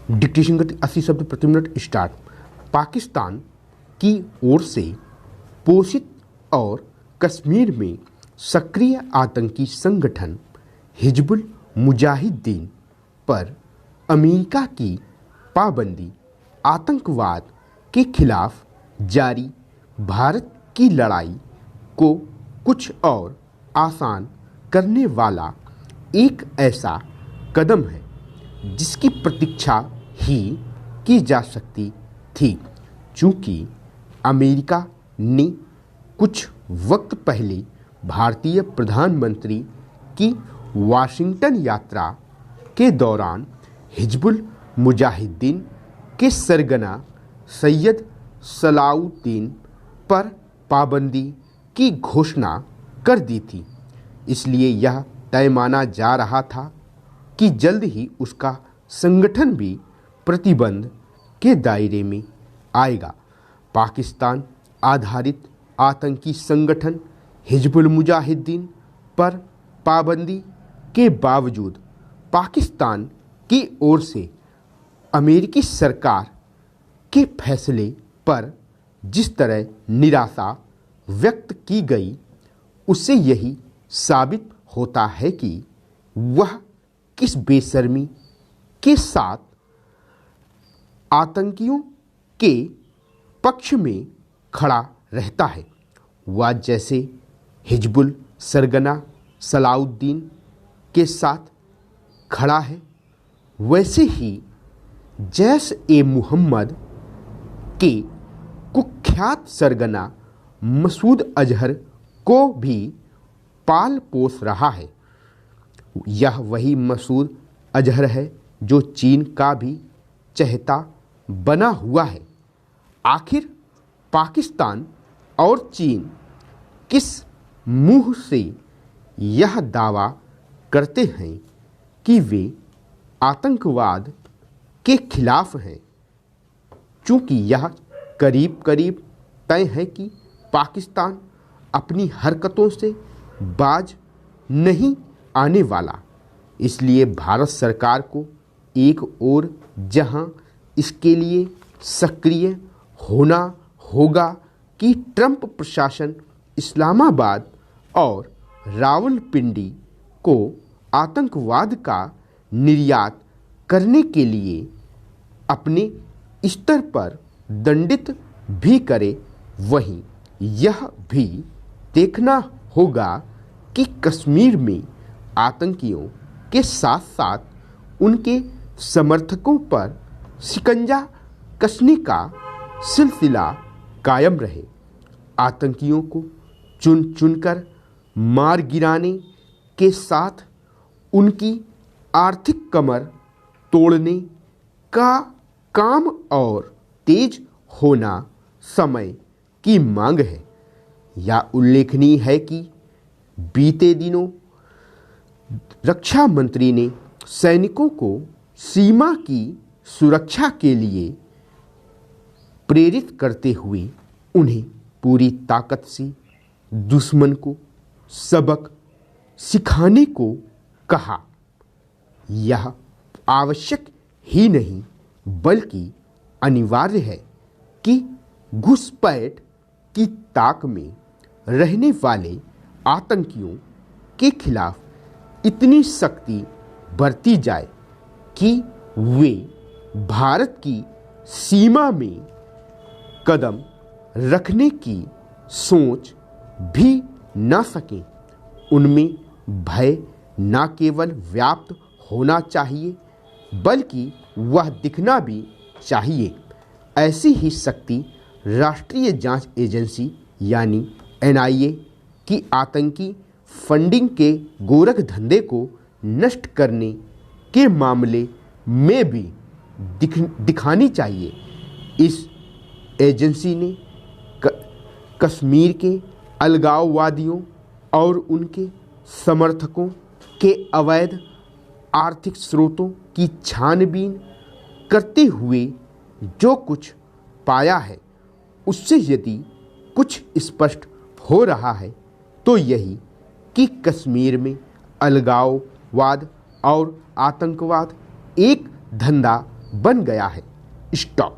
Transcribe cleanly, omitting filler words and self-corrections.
Dictation गति 80 शब्द प्रति मिनट स्टार्ट। पाकिस्तान की ओर से पोषित और कश्मीर में सक्रिय आतंकी संगठन हिजबुल मुजाहिदीन पर अमेरिका की पाबंदी आतंकवाद के खिलाफ जारी भारत की लड़ाई को कुछ और आसान करने वाला एक ऐसा कदम है जिसकी प्रतीक्षा ही की जा सकती थी, चूँकि अमेरिका ने कुछ वक्त पहले भारतीय प्रधानमंत्री की वाशिंगटन यात्रा के दौरान हिजबुल मुजाहिदीन के सरगना सैयद सलाउद्दीन पर पाबंदी की घोषणा कर दी थी। इसलिए यह तय माना जा रहा था कि जल्द ही उसका संगठन भी प्रतिबंध के दायरे में आएगा। पाकिस्तान आधारित आतंकी संगठन हिजबुल मुजाहिदीन पर पाबंदी के बावजूद पाकिस्तान की ओर से अमेरिकी सरकार के फैसले पर जिस तरह निराशा व्यक्त की गई, उससे यही साबित होता है कि वह किस बेशर्मी के साथ आतंकियों के पक्ष में खड़ा रहता है। वह जैसे हिजबुल सरगना सलाउद्दीन के साथ खड़ा है, वैसे ही जैश ए मोहम्मद के कुख्यात सरगना मसूद अजहर को भी पाल पोस रहा है। यह वही मसूद अजहर है जो चीन का भी चहेता बना हुआ है। आखिर पाकिस्तान और चीन किस मुंह से यह दावा करते हैं कि वे आतंकवाद के खिलाफ हैं, चूँकि यह करीब करीब तय है कि पाकिस्तान अपनी हरकतों से बाज नहीं आने वाला। इसलिए भारत सरकार को एक ओर जहां इसके लिए सक्रिय होना होगा कि ट्रंप प्रशासन इस्लामाबाद और रावलपिंडी को आतंकवाद का निर्यात करने के लिए अपने स्तर पर दंडित भी करे, वहीं यह भी देखना होगा कि कश्मीर में आतंकियों के साथ साथ उनके समर्थकों पर शिकंजा कसने का सिलसिला कायम रहे। आतंकियों को चुन चुनकर मार गिराने के साथ उनकी आर्थिक कमर तोड़ने का काम और तेज होना समय की मांग है। यह उल्लेखनीय है कि बीते दिनों रक्षा मंत्री ने सैनिकों को सीमा की सुरक्षा के लिए प्रेरित करते हुए उन्हें पूरी ताकत से दुश्मन को सबक सिखाने को कहा। यह आवश्यक ही नहीं बल्कि अनिवार्य है कि घुसपैठ की ताक में रहने वाले आतंकियों के खिलाफ इतनी सख्ती बरती जाए कि वे भारत की सीमा में कदम रखने की सोच भी न सकें। उनमें भय न केवल व्याप्त होना चाहिए बल्कि वह दिखना भी चाहिए। ऐसी ही शक्ति राष्ट्रीय जांच एजेंसी यानी NIA की आतंकी फंडिंग के गोरख धंधे को नष्ट करने के मामले में भी दिखानी चाहिए। इस एजेंसी ने कश्मीर के अलगाववादियों और उनके समर्थकों के अवैध आर्थिक स्रोतों की छानबीन करते हुए जो कुछ पाया है, उससे यदि कुछ स्पष्ट हो रहा है तो यही कि कश्मीर में अलगाववाद और आतंकवाद एक धंधा बन गया है। स्टॉप।